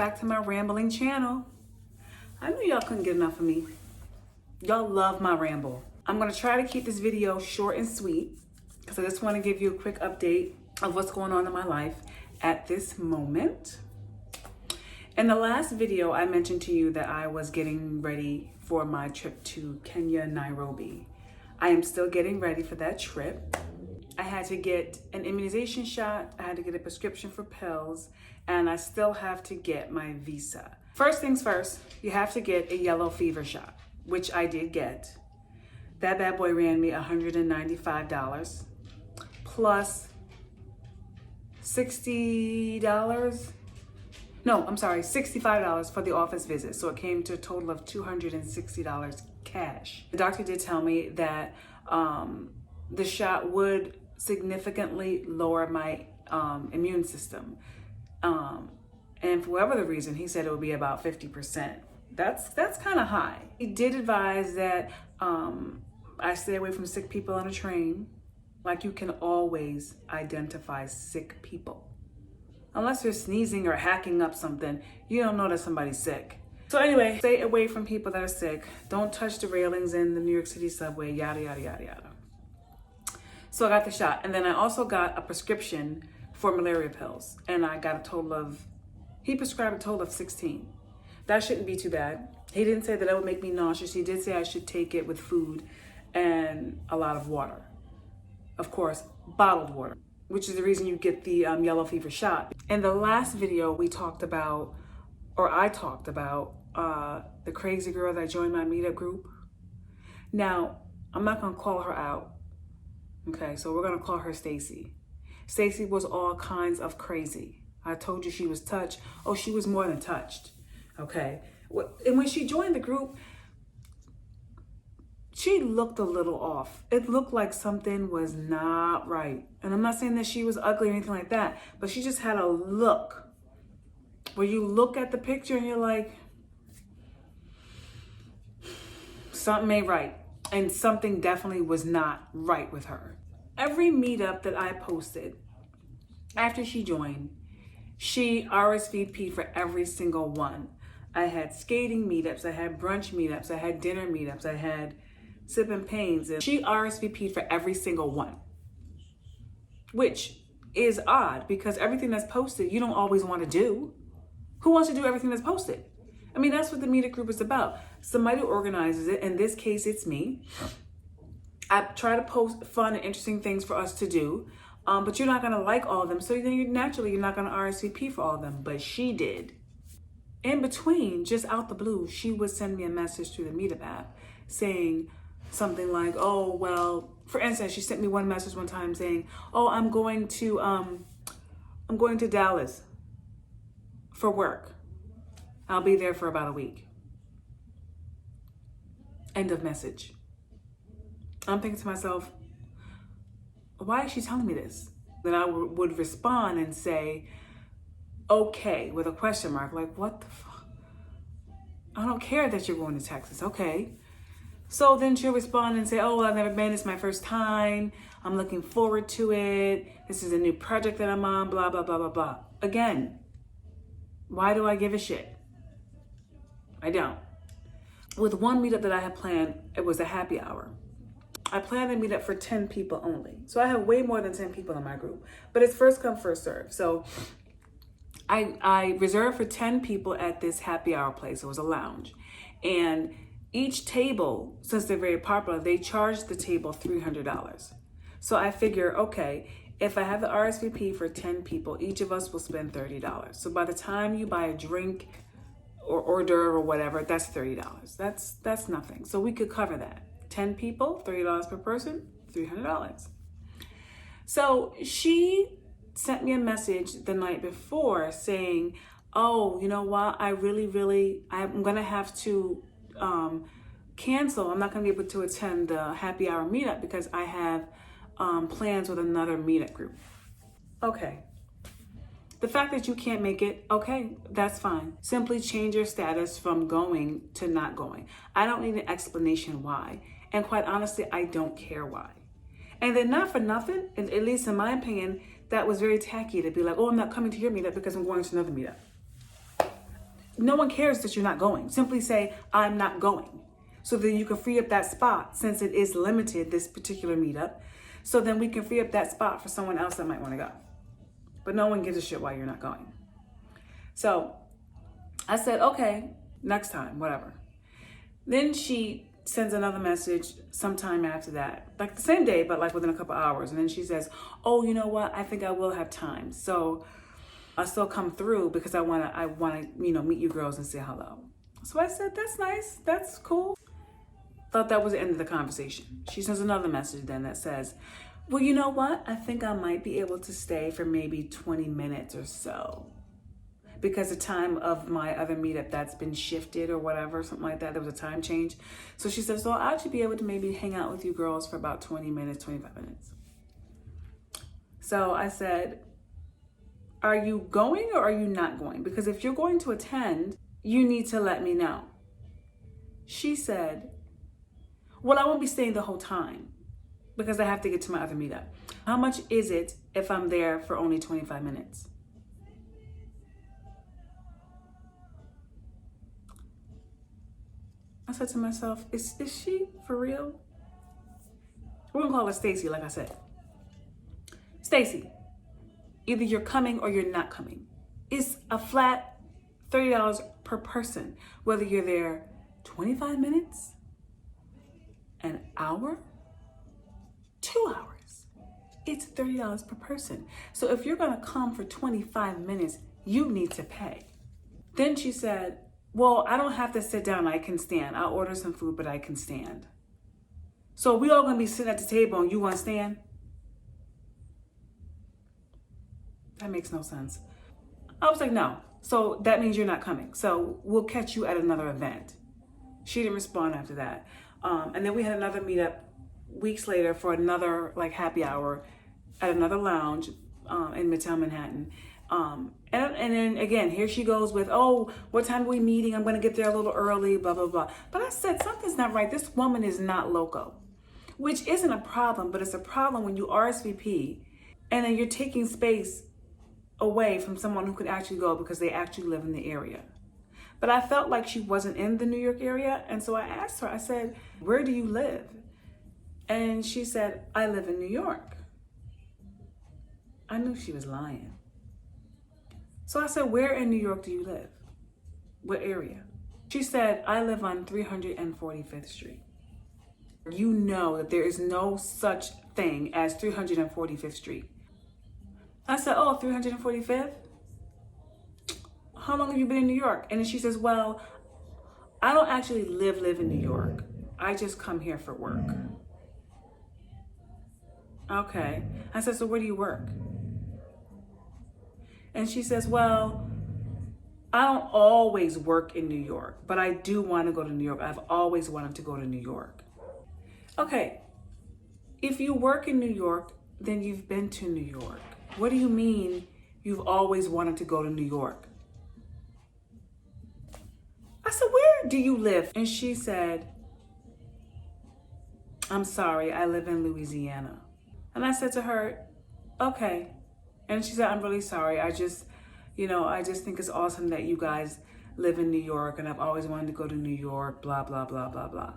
back to my rambling channel. I knew y'all couldn't get enough of me. Y'all love my ramble. I'm gonna try to keep this video short and sweet because I just want to give you a quick update of what's going on in my life at this moment. In the last video, I mentioned to you that I was getting ready for my trip to Kenya, Nairobi. I am still getting ready for that trip. I had to get an immunization shot, I had to get a prescription for pills, and I still have to get my visa. First things first, you have to get a yellow fever shot, which I did get. That bad boy ran me $195 plus $65 for the office visit. So it came to a total of $260 cash. The doctor did tell me that the shot would significantly lower my immune system. And for whatever the reason, he said it would be about 50%. That's kind of high. He did advise that I stay away from sick people on a train. Like, you can always identify sick people. Unless you're sneezing or hacking up something, you don't know that somebody's sick. So anyway, stay away from people that are sick. Don't touch the railings in the New York City subway, yada, yada, yada, yada. So I got the shot. And then I also got a prescription for malaria pills. And I got he prescribed a total of 16. That shouldn't be too bad. He didn't say that it would make me nauseous. He did say I should take it with food and a lot of water. Of course, bottled water, which is the reason you get the yellow fever shot. In the last video, I talked about the crazy girl that joined my meetup group. Now, I'm not gonna call her out. Okay, so we're gonna call her Stacy. Stacy was all kinds of crazy. I told you she was touched. Oh, she was more than touched. Okay, and when she joined the group, she looked a little off. It looked like something was not right. And I'm not saying that she was ugly or anything like that, but she just had a look where you look at the picture and you're like, something ain't right. And something definitely was not right with her. Every meetup that I posted after she joined, she RSVP'd for every single one. I had skating meetups, I had brunch meetups, I had dinner meetups, I had sipping pains, and she RSVP'd for every single one. Which is odd because everything that's posted, you don't always want to do. Who wants to do everything that's posted? I mean, that's what the meetup group is about. Somebody organizes it. In this case, it's me. I try to post fun and interesting things for us to do, but you're not going to like all of them. So then you're not going to RSVP for all of them, but she did. In between, just out the blue, she would send me a message through the Meetup app saying something like, oh, well, for instance, she sent me one message one time saying, oh, I'm going to Dallas for work. I'll be there for about a week. End of message. I'm thinking to myself, why is she telling me this? Then I would respond and say, okay, with a question mark, like, what the fuck? I don't care that you're going to Texas, okay. So then she'll respond and say, oh, well, I've never been, it's my first time, I'm looking forward to it, this is a new project that I'm on, blah, blah, blah, blah, blah. Again, why do I give a shit? I don't. With one meetup that I had planned, it was a happy hour. I planned a meetup for 10 people only. So I have way more than 10 people in my group, but it's first come, first serve. So I reserved for 10 people at this happy hour place. It was a lounge. And each table, since they're very popular, they charge the table $300. So I figure, okay, if I have the RSVP for 10 people, each of us will spend $30. So by the time you buy a drink or hors d'oeuvre or whatever, that's $30. That's nothing. So we could cover that. 10 people, $30 per person, $300. So she sent me a message the night before saying, oh, you know what, I'm gonna have to cancel. I'm not gonna be able to attend the happy hour meetup because I have plans with another meetup group. Okay. The fact that you can't make it, okay, that's fine. Simply change your status from going to not going. I don't need an explanation why. And quite honestly, I don't care why. And then not for nothing, at least in my opinion, that was very tacky to be like, oh, I'm not coming to your meetup because I'm going to another meetup. no one cares that you're not going. Simply say, I'm not going. So then you can free up that spot, since it is limited, this particular meetup. So then we can free up that spot for someone else that might want to go. But no one gives a shit why you're not going. So I said, okay, next time, whatever. Then she sends another message sometime after that, like the same day, but like within a couple hours. And then she says, oh, you know what? I think I will have time. So I'll still come through because I wanna, meet you girls and say hello. So I said, that's nice. That's cool. Thought that was the end of the conversation. She sends another message then that says, well, you know what? I think I might be able to stay for maybe 20 minutes or so, because the time of my other meetup that's been shifted or whatever, something like that. There was a time change. So she says, so I'll actually be able to maybe hang out with you girls for about 20 minutes, 25 minutes. So I said, are you going or are you not going? Because if you're going to attend, you need to let me know. She said, well, I won't be staying the whole time because I have to get to my other meetup. How much is it if I'm there for only 25 minutes? I said to myself, is she for real? We're gonna call her Stacy, like I said. Stacy, either you're coming or you're not coming. It's a flat $30 per person, whether you're there 25 minutes, an hour, 2 hours. It's $30 per person. So if you're gonna come for 25 minutes, you need to pay. Then she said, well, I don't have to sit down, I can stand. I'll order some food, but I can stand. So we all gonna be sitting at the table and you wanna stand? That makes no sense. I was like, no. So that means you're not coming. So we'll catch you at another event. She didn't respond after that. And then we had another meetup weeks later for another like happy hour at another lounge in Midtown Manhattan. And then again, here she goes with, oh, what time are we meeting? I'm going to get there a little early, blah, blah, blah. But I said, something's not right. This woman is not loco, which isn't a problem, but it's a problem when you RSVP and then you're taking space away from someone who could actually go because they actually live in the area. But I felt like she wasn't in the New York area. And so I asked her, I said, where do you live? And she said, I live in New York. I knew she was lying. So I said, where in New York do you live? What area? She said, I live on 345th Street. You know that there is no such thing as 345th Street. I said, oh, 345th? How long have you been in New York? And then she says, well, I don't actually live in New York. I just come here for work. Okay. I said, so where do you work? And she says, well, I don't always work in New York, but I do want to go to New York. I've always wanted to go to New York. Okay. If you work in New York, then you've been to New York. What do you mean you've always wanted to go to New York? I said, where do you live? And she said, I'm sorry, I live in Louisiana. And I said to her, okay. And she said, I'm really sorry. I just think it's awesome that you guys live in New York and I've always wanted to go to New York, blah, blah, blah, blah, blah.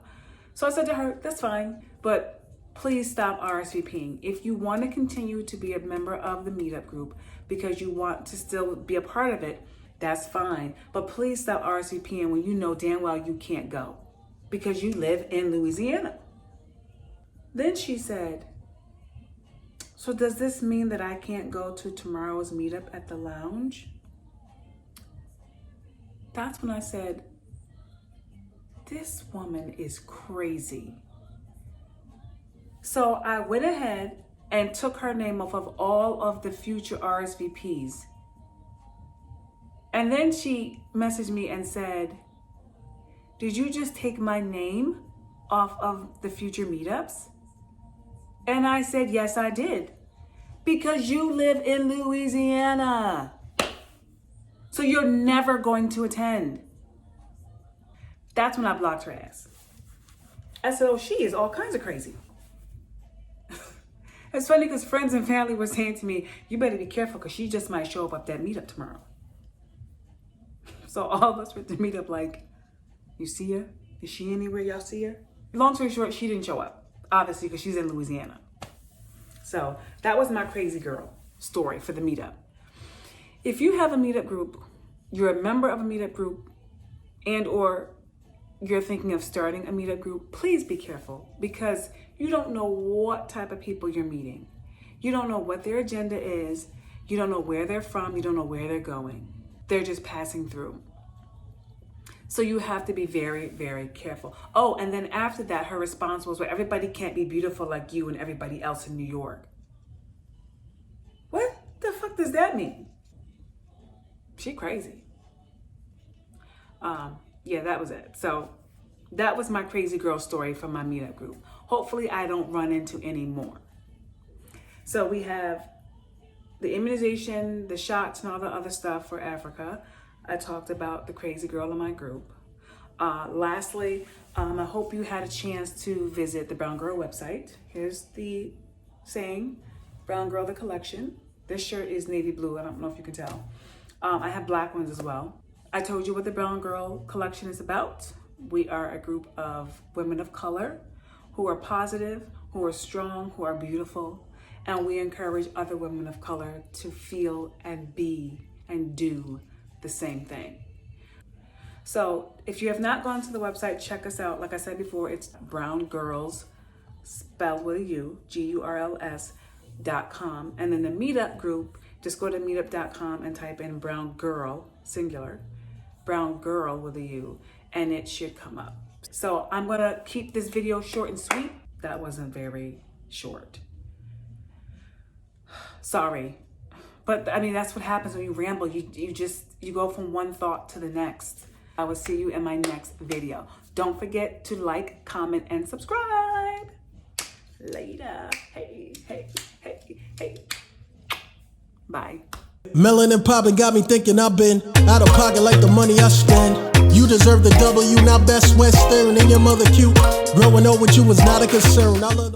So I said to her, that's fine, but please stop RSVPing. If you want to continue to be a member of the meetup group because you want to still be a part of it, that's fine. But please stop RSVPing when you know damn well you can't go because you live in Louisiana. Then she said, so does this mean that I can't go to tomorrow's meetup at the lounge? That's when I said, this woman is crazy. So I went ahead and took her name off of all of the future RSVPs. And then she messaged me and said, did you just take my name off of the future meetups? And I said, yes, I did. Because you live in Louisiana. So you're never going to attend. That's when I blocked her ass. I said, oh, she is all kinds of crazy. It's funny because friends and family were saying to me, you better be careful because she just might show up at that meetup tomorrow. So all of us were to meet up like, you see her? Is she anywhere? Y'all see her? Long story short, she didn't show up, obviously, because she's in Louisiana. So that was my crazy girl story for the meetup. If you have a meetup group, you're a member of a meetup group, and or you're thinking of starting a meetup group, please be careful, because you don't know what type of people you're meeting. You don't know what their agenda is. You don't know where they're from. You don't know where they're going. They're just passing through. So you have to be very, very careful. Oh, and then after that, her response was, well, everybody can't be beautiful like you and everybody else in New York. What the fuck does that mean? She crazy. Yeah, that was it. So that was my crazy girl story from my meetup group. Hopefully I don't run into any more. So we have the immunization, the shots, and all the other stuff for Africa. I talked about the crazy girl in my group. Lastly, I hope you had a chance to visit the BrownGurl website. Here's the saying, BrownGurl the collection. This shirt is navy blue. I don't know if you can tell. I have black ones as well. I told you what the BrownGurl collection is about. We are a group of women of color who are positive, who are strong, who are beautiful, and we encourage other women of color to feel and be and do the same thing. So if you have not gone to the website, check us out. Like I said before, it's BrownGurls, spelled with a U, GURLS.com. And then the meetup group, just go to meetup.com and type in BrownGurl, singular, BrownGurl with a U, and it should come up. So I'm gonna keep this video short and sweet. That wasn't very short. Sorry. But I mean, that's what happens when you ramble. You go from one thought to the next. I will see you in my next video. Don't forget to like, comment, and subscribe. Later. Hey, hey, hey, hey. Bye. Melanin poppin' got me thinking I've been out of pocket like the money I spend. You deserve the W, not Best Western, and your mother cute. Growing old with you was not a concern. I love